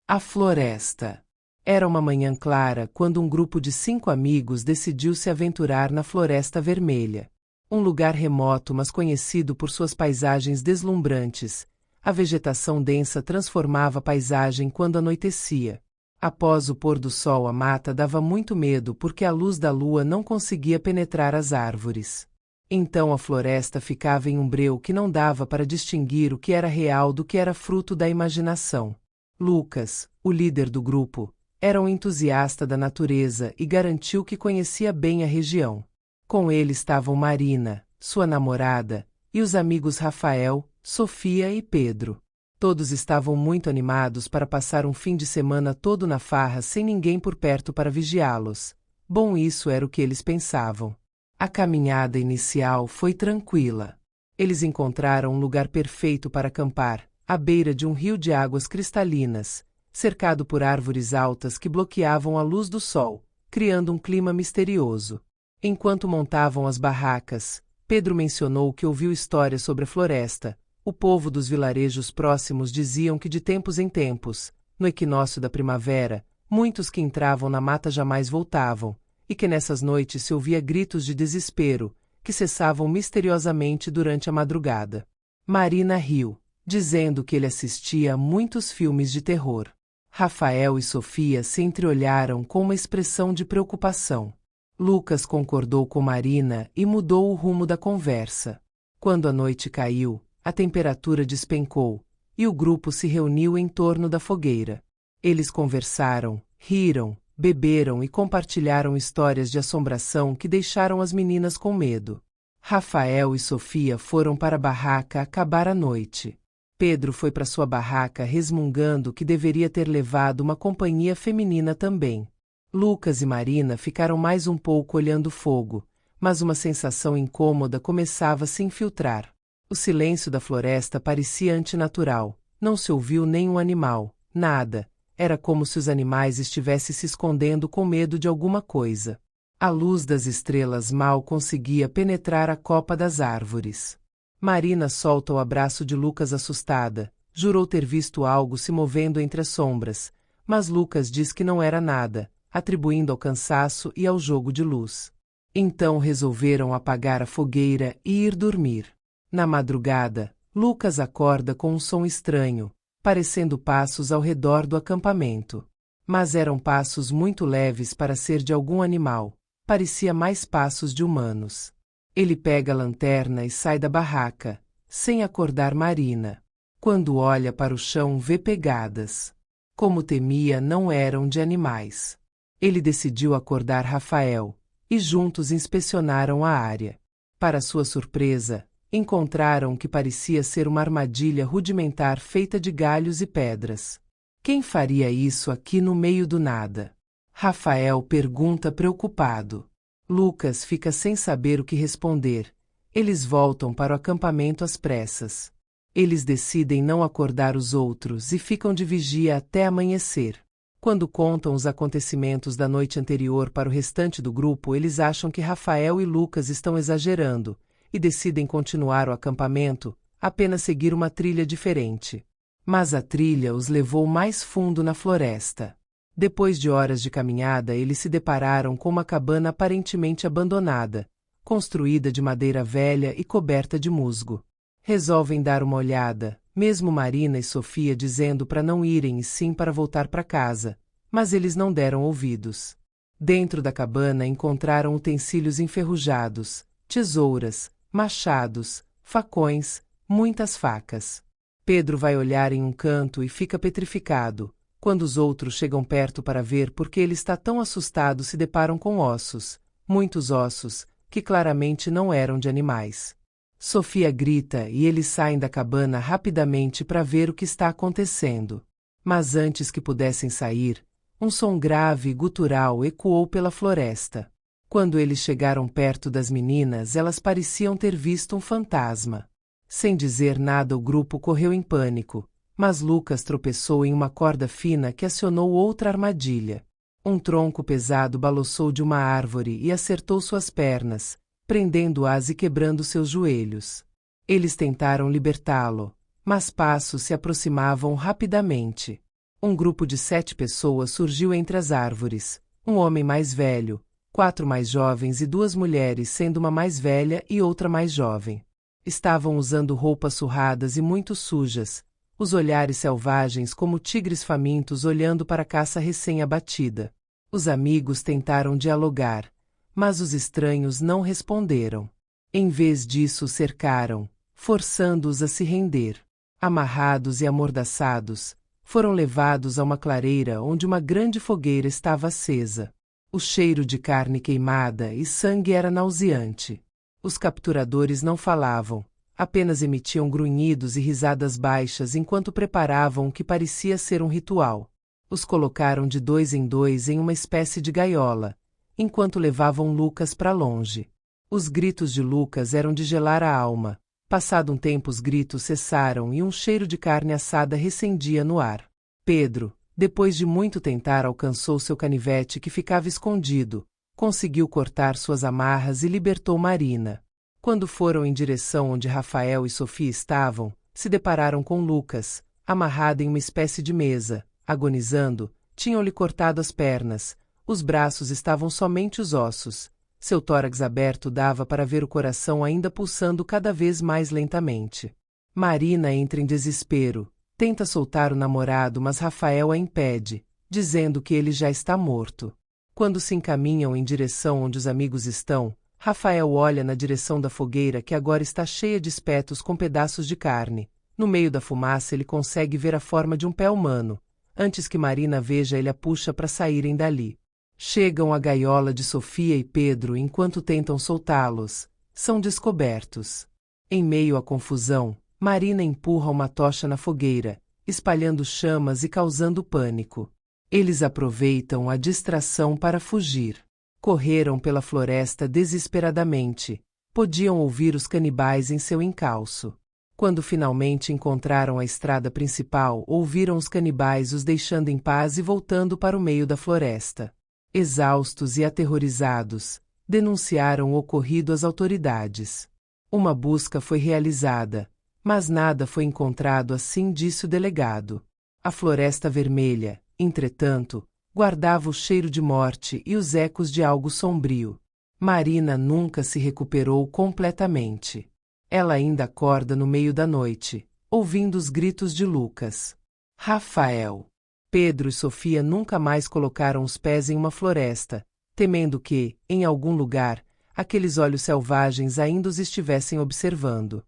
A floresta. Era uma manhã clara quando um grupo de 5 amigos decidiu se aventurar na Floresta Vermelha. Um lugar remoto, mas conhecido por suas paisagens deslumbrantes. A vegetação densa transformava a paisagem quando anoitecia. Após o pôr do sol, a mata dava muito medo porque a luz da lua não conseguia penetrar as árvores. Então a floresta ficava em um breu que não dava para distinguir o que era real do que era fruto da imaginação. Lucas, o líder do grupo, era um entusiasta da natureza e garantiu que conhecia bem a região. Com ele estavam Marina, sua namorada, e os amigos Rafael, Sofia e Pedro. Todos estavam muito animados para passar um fim de semana todo na farra sem ninguém por perto para vigiá-los. Bom, isso era o que eles pensavam. A caminhada inicial foi tranquila. Eles encontraram um lugar perfeito para acampar, à beira de um rio de águas cristalinas, cercado por árvores altas que bloqueavam a luz do sol, criando um clima misterioso. Enquanto montavam as barracas, Pedro mencionou que ouviu histórias sobre a floresta. O povo dos vilarejos próximos diziam que de tempos em tempos, no equinócio da primavera, muitos que entravam na mata jamais voltavam, e que nessas noites se ouvia gritos de desespero, que cessavam misteriosamente durante a madrugada. Marina riu, dizendo que ele assistia a muitos filmes de terror. Rafael e Sofia se entreolharam com uma expressão de preocupação. Lucas concordou com Marina e mudou o rumo da conversa. Quando a noite caiu, a temperatura despencou, e o grupo se reuniu em torno da fogueira. Eles conversaram, riram, beberam e compartilharam histórias de assombração que deixaram as meninas com medo. Rafael e Sofia foram para a barraca acabar a noite. Pedro foi para sua barraca resmungando que deveria ter levado uma companhia feminina também. Lucas e Marina ficaram mais um pouco olhando o fogo, mas uma sensação incômoda começava a se infiltrar. O silêncio da floresta parecia antinatural, não se ouviu nenhum animal, nada. Era como se os animais estivessem se escondendo com medo de alguma coisa. A luz das estrelas mal conseguia penetrar a copa das árvores. Marina solta o abraço de Lucas assustada, jurou ter visto algo se movendo entre as sombras, mas Lucas diz que não era nada, atribuindo ao cansaço e ao jogo de luz. Então resolveram apagar a fogueira e ir dormir. Na madrugada, Lucas acorda com um som estranho, parecendo passos ao redor do acampamento. Mas eram passos muito leves para ser de algum animal, parecia mais passos de humanos. Ele pega a lanterna e sai da barraca, sem acordar Marina. Quando olha para o chão, vê pegadas. Como temia, não eram de animais. Ele decidiu acordar Rafael, e juntos inspecionaram a área. Para sua surpresa, encontraram o que parecia ser uma armadilha rudimentar feita de galhos e pedras. Quem faria isso aqui no meio do nada? Rafael pergunta preocupado. Lucas fica sem saber o que responder. Eles voltam para o acampamento às pressas. Eles decidem não acordar os outros e ficam de vigia até amanhecer. Quando contam os acontecimentos da noite anterior para o restante do grupo, eles acham que Rafael e Lucas estão exagerando, e decidem continuar o acampamento, apenas seguir uma trilha diferente. Mas a trilha os levou mais fundo na floresta. Depois de horas de caminhada, eles se depararam com uma cabana aparentemente abandonada, construída de madeira velha e coberta de musgo. Resolvem dar uma olhada, mesmo Marina e Sofia dizendo para não irem e sim para voltar para casa, mas eles não deram ouvidos. Dentro da cabana encontraram utensílios enferrujados, tesouras, machados, facões, muitas facas. Pedro vai olhar em um canto e fica petrificado. Quando os outros chegam perto para ver porque ele está tão assustado, se deparam com ossos, muitos ossos, que claramente não eram de animais. Sofia grita e eles saem da cabana rapidamente para ver o que está acontecendo. Mas antes que pudessem sair, um som grave e gutural ecoou pela floresta. Quando eles chegaram perto das meninas, elas pareciam ter visto um fantasma. Sem dizer nada, o grupo correu em pânico. Mas Lucas tropeçou em uma corda fina que acionou outra armadilha. Um tronco pesado balançou de uma árvore e acertou suas pernas, prendendo-as e quebrando seus joelhos. Eles tentaram libertá-lo, mas passos se aproximavam rapidamente. Um grupo de 7 pessoas surgiu entre as árvores. Um homem mais velho, 4 mais jovens e 2 mulheres, sendo uma mais velha e outra mais jovem. Estavam usando roupas surradas e muito sujas, os olhares selvagens como tigres famintos olhando para a caça recém-abatida. Os amigos tentaram dialogar, mas os estranhos não responderam. Em vez disso, os cercaram, forçando-os a se render. Amarrados e amordaçados, foram levados a uma clareira onde uma grande fogueira estava acesa. O cheiro de carne queimada e sangue era nauseante. Os capturadores não falavam, apenas emitiam grunhidos e risadas baixas enquanto preparavam o que parecia ser um ritual. Os colocaram de 2 em 2 em uma espécie de gaiola, enquanto levavam Lucas para longe. Os gritos de Lucas eram de gelar a alma. Passado um tempo, os gritos cessaram e um cheiro de carne assada recendia no ar. Pedro, depois de muito tentar, alcançou seu canivete que ficava escondido, conseguiu cortar suas amarras e libertou Marina. Quando foram em direção onde Rafael e Sofia estavam, se depararam com Lucas, amarrado em uma espécie de mesa, agonizando. Tinham-lhe cortado as pernas, os braços estavam somente os ossos. Seu tórax aberto dava para ver o coração ainda pulsando cada vez mais lentamente. Marina entra em desespero, tenta soltar o namorado, mas Rafael a impede, dizendo que ele já está morto. Quando se encaminham em direção onde os amigos estão, Rafael olha na direção da fogueira que agora está cheia de espetos com pedaços de carne. No meio da fumaça ele consegue ver a forma de um pé humano. Antes que Marina veja, ele a puxa para saírem dali. Chegam à gaiola de Sofia e Pedro enquanto tentam soltá-los. São descobertos. Em meio à confusão, Marina empurra uma tocha na fogueira, espalhando chamas e causando pânico. Eles aproveitam a distração para fugir. Correram pela floresta desesperadamente. Podiam ouvir os canibais em seu encalço. Quando finalmente encontraram a estrada principal, ouviram os canibais os deixando em paz e voltando para o meio da floresta. Exaustos e aterrorizados, denunciaram o ocorrido às autoridades. Uma busca foi realizada, mas nada foi encontrado, assim disse o delegado. A Floresta Vermelha, entretanto, guardava o cheiro de morte e os ecos de algo sombrio. Marina nunca se recuperou completamente. Ela ainda acorda no meio da noite, ouvindo os gritos de Lucas. Rafael, Pedro e Sofia nunca mais colocaram os pés em uma floresta, temendo que, em algum lugar, aqueles olhos selvagens ainda os estivessem observando.